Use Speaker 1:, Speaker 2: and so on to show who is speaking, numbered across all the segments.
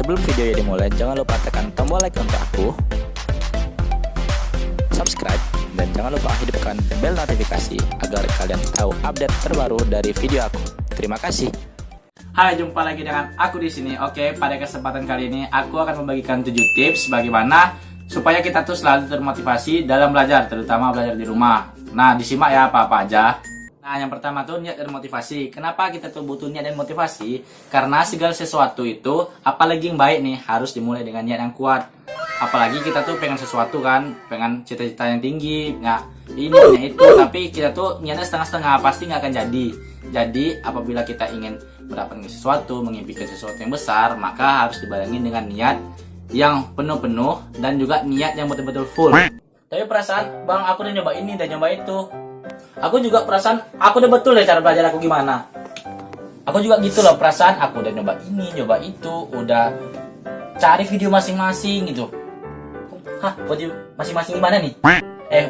Speaker 1: Sebelum video ini dimulai, jangan lupa tekan tombol like untuk aku, subscribe, dan jangan lupa hidupkan bel notifikasi agar kalian tahu update terbaru dari video aku. Terima kasih.
Speaker 2: Hai, jumpa lagi dengan aku di sini. Oke, pada kesempatan kali ini aku akan membagikan 7 tips bagaimana supaya kita tuh selalu termotivasi dalam belajar, terutama belajar di rumah. Nah, disimak ya apa-apa aja. Nah, yang pertama tuh niat dan motivasi. Kenapa kita tuh butuh niat dan motivasi? Karena segala sesuatu itu, apalagi yang baik nih, harus dimulai dengan niat yang kuat. Apalagi kita tuh pengen sesuatu kan, pengen cita-cita yang tinggi, ya ini punya itu, tapi kita tuh niatnya setengah-setengah, pasti nggak akan jadi. Jadi apabila kita ingin mendapatkan sesuatu, mengimpikan sesuatu yang besar, maka harus dibarengi dengan niat yang penuh-penuh dan juga niat yang betul-betul full. Tapi perasaan, bang, aku udah nyoba ini dan nyoba itu. Aku juga perasaan, aku udah betul ya cara belajar aku gimana. Aku juga gitu loh perasaan, aku udah nyoba ini, nyoba itu, udah cari video masing-masing gitu. Hah, video masing-masing gimana nih?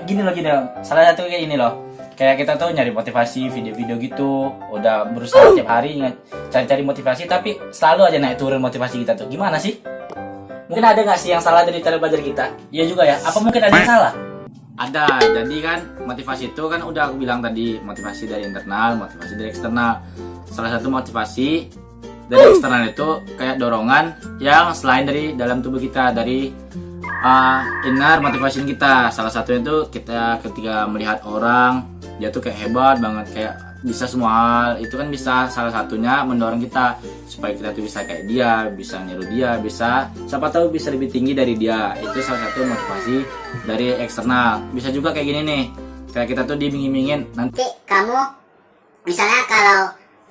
Speaker 2: Gini loh, salah satu kayak ini loh. Kayak kita tuh nyari motivasi, video-video gitu. Udah berusaha tiap hari cari-cari motivasi, tapi selalu aja naik turun motivasi kita tuh. Gimana sih? Mungkin ada nggak sih yang salah dari cara belajar kita? Iya juga ya, apa mungkin ada yang salah? Ada, jadi kan motivasi itu kan udah aku bilang tadi, motivasi dari internal, motivasi dari eksternal. Salah satu motivasi dari eksternal itu kayak dorongan yang selain dari dalam tubuh kita, dari inner motivation kita. Salah satunya itu kita ketika melihat orang, dia tuh kayak hebat banget, kayak bisa semua hal, itu kan bisa salah satunya mendorong kita supaya kita tuh bisa kayak dia, bisa niru dia, bisa siapa tahu bisa lebih tinggi dari dia. Itu salah satu motivasi dari eksternal. Bisa juga kayak gini nih, kayak kita tuh diiming-imingin, nanti
Speaker 3: kamu misalnya kalau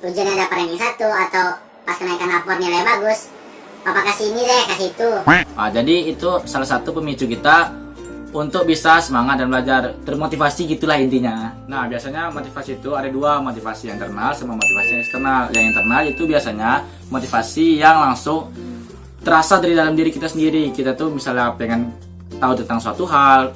Speaker 3: ujiannya dapat ranking 1 atau pas kenaikan rapor nilai bagus, papa kasih ini deh, kasih itu.
Speaker 2: Jadi itu salah satu pemicu kita untuk bisa semangat dan belajar, termotivasi gitulah intinya. Nah, biasanya motivasi itu ada dua, motivasi internal sama motivasi eksternal. Yang internal itu biasanya motivasi yang langsung terasa dari dalam diri kita sendiri. Kita tuh misalnya pengen tahu tentang suatu hal,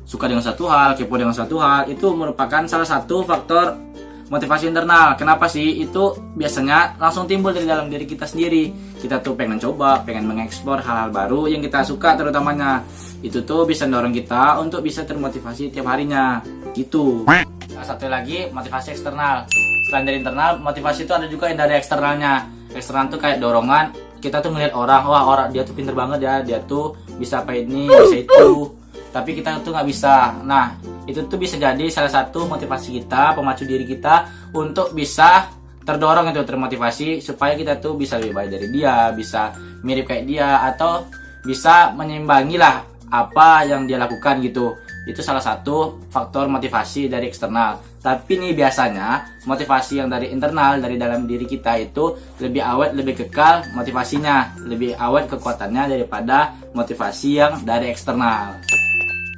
Speaker 2: suka dengan suatu hal, kepo dengan suatu hal, itu merupakan salah satu faktor motivasi internal. Kenapa sih? Itu biasanya langsung timbul dari dalam diri kita sendiri. Kita tuh pengen coba, pengen mengeksplor hal-hal baru yang kita suka terutamanya. Itu tuh bisa mendorong kita untuk bisa termotivasi tiap harinya. Gitu. Nah, satu lagi motivasi eksternal. Selain dari internal, motivasi itu ada juga yang dari eksternalnya. Eksternal tuh kayak dorongan. Kita tuh ngeliat orang, wah orang dia tuh pinter banget ya, dia tuh bisa apa ini, bisa itu. Tapi kita tuh nggak bisa. Nah, itu tuh bisa jadi salah satu motivasi kita, pemacu diri kita untuk bisa terdorong itu, termotivasi supaya kita tuh bisa lebih baik dari dia, bisa mirip kayak dia, atau bisa menyeimbangi lah apa yang dia lakukan gitu. Itu salah satu faktor motivasi dari eksternal. Tapi nih biasanya motivasi yang dari internal, dari dalam diri kita itu lebih awet, lebih kekal motivasinya, lebih awet kekuatannya daripada motivasi yang dari eksternal.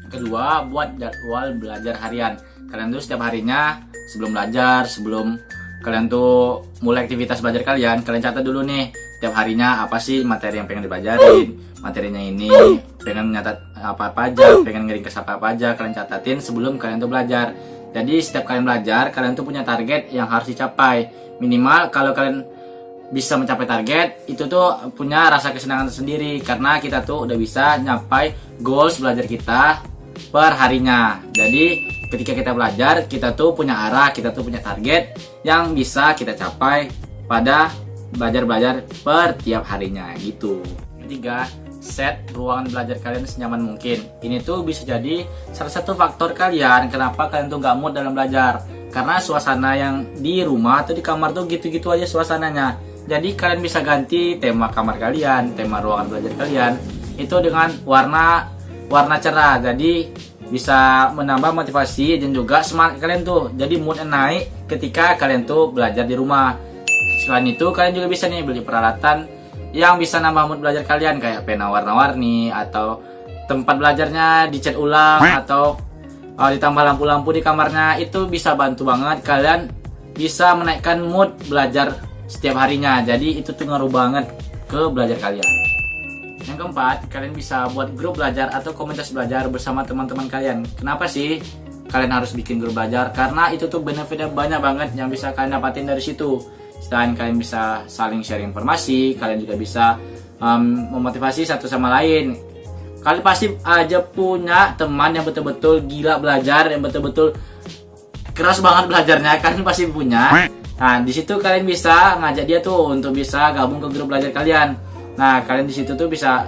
Speaker 2: Kedua, buat jadwal belajar harian. Kalian tuh setiap harinya sebelum belajar, sebelum kalian tuh mulai aktivitas belajar kalian catat dulu nih tiap harinya apa sih materi yang pengen dipelajarin, materinya ini pengen nyatat apa-apa aja, pengen ngeringkas apa-apa aja, kalian catatin sebelum kalian tuh belajar. Jadi setiap kalian belajar, kalian tuh punya target yang harus dicapai. Minimal kalau kalian bisa mencapai target, itu tuh punya rasa kesenangan tersendiri karena kita tuh udah bisa nyapai goals belajar kita per harinya. Jadi ketika kita belajar, kita tuh punya arah, kita tuh punya target yang bisa kita capai pada belajar per tiap harinya gitu. Ketiga, set ruangan belajar kalian senyaman mungkin. Ini tuh bisa jadi salah satu faktor kalian kenapa kalian tuh gak mood dalam belajar. Karena suasana yang di rumah atau di kamar tuh gitu-gitu aja suasananya. Jadi kalian bisa ganti tema kamar kalian, tema ruangan belajar kalian itu dengan warna cerah. Jadi bisa menambah motivasi dan juga semangat kalian tuh. Jadi moodnya naik ketika kalian tuh belajar di rumah. Selain itu kalian juga bisa nih beli peralatan yang bisa nambah mood belajar kalian, kayak pena warna-warni, atau tempat belajarnya dicat ulang, atau ditambah lampu-lampu di kamarnya. Itu bisa bantu banget kalian bisa menaikkan mood belajar setiap harinya. Jadi itu tuh ngaruh banget ke belajar kalian. Yang keempat, kalian bisa buat grup belajar atau komunitas belajar bersama teman-teman kalian. Kenapa sih kalian harus bikin grup belajar? Karena itu tuh benefitnya banyak banget yang bisa kalian dapatin dari situ. Selain kalian bisa saling sharing informasi, kalian juga bisa memotivasi satu sama lain. Kalian pasti aja punya teman yang betul-betul gila belajar, yang betul-betul keras banget belajarnya, kalian pasti punya. Nah, di situ kalian bisa ngajak dia tuh untuk bisa gabung ke grup belajar kalian. Nah, kalian di situ tuh bisa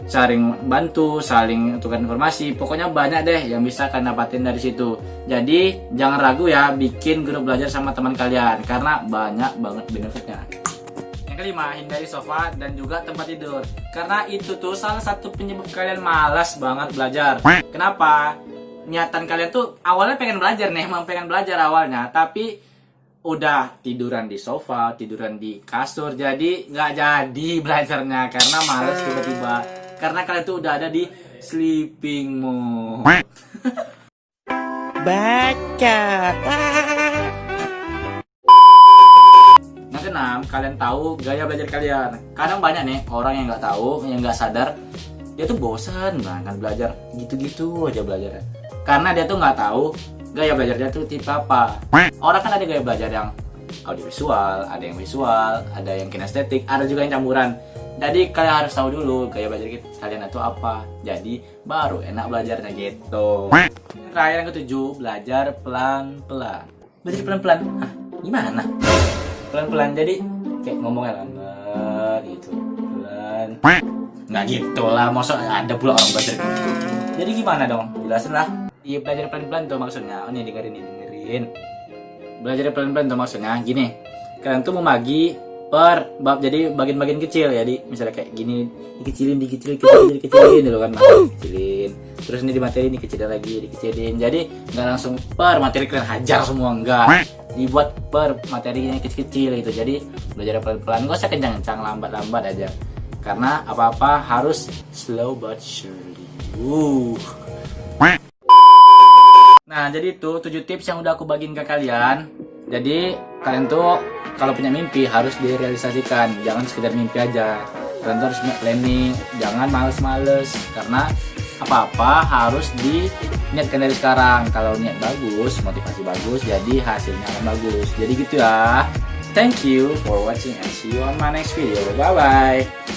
Speaker 2: saling bantu, saling tukar informasi. Pokoknya banyak deh yang bisa kalian dapatin dari situ. Jadi, jangan ragu ya bikin grup belajar sama teman kalian karena banyak banget benefitnya. Yang kelima, hindari sofa dan juga tempat tidur. Karena itu tuh salah satu penyebab kalian malas banget belajar. Kenapa? Niatan kalian tuh awalnya pengen belajar nih, emang pengen belajar awalnya, tapi udah tiduran di sofa, tiduran di kasur, jadi nggak jadi belajarnya karena malas tiba-tiba. Karena kalian tuh udah ada di sleeping mode.
Speaker 1: Baca.
Speaker 2: Yang keenam, kalian tahu gaya belajar kalian. Kadang banyak nih orang yang nggak tahu, yang nggak sadar, dia tuh bosan banget belajar gitu-gitu aja belajarnya. Karena dia tuh nggak tahu gaya belajarnya tuh tipe apa. Orang kan ada gaya belajar yang audiovisual, ada yang visual, ada yang kinestetik, ada juga yang campuran. Jadi kalian harus tahu dulu gaya belajar kalian itu apa. Jadi baru enak belajarnya gitu. Terakhir yang ketujuh, belajar pelan-pelan. Belajar pelan-pelan? Hah, gimana? Pelan-pelan, jadi kayak ngomongnya lambat gitu. Pelan. Nggak gitu lah, masa ada pula orang belajar gitu. Jadi gimana dong? Jelasin lah. Iya, belajar pelan-pelan tuh maksudnya. Oh nih, dengerin. Belajar pelan-pelan tuh maksudnya gini. Kalian tuh membagi per bab, jadi bagian-bagian kecil ya. Jadi misalnya kayak gini, dikecilin dulu kan, dikecilin. Terus ini di materi dikecilin lagi, dikecilin. Jadi nggak langsung per materi kalian hajar semua, enggak. Dibuat per materinya kecil-kecil gitu. Jadi belajar pelan-pelan, nggak usah kencang-kencang, lambat-lambat aja. Karena apa-apa harus slow but surely. Nah, jadi itu 7 tips yang udah aku bagiin ke kalian. Jadi, kalian tuh kalau punya mimpi harus direalisasikan. Jangan sekedar mimpi aja. Kalian tuh harus punya planning. Jangan males-males. Karena apa-apa harus diniatkan dari sekarang. Kalau niat bagus, motivasi bagus, jadi hasilnya akan bagus. Jadi gitu ya. Thank you for watching and see you on my next video. Bye-bye.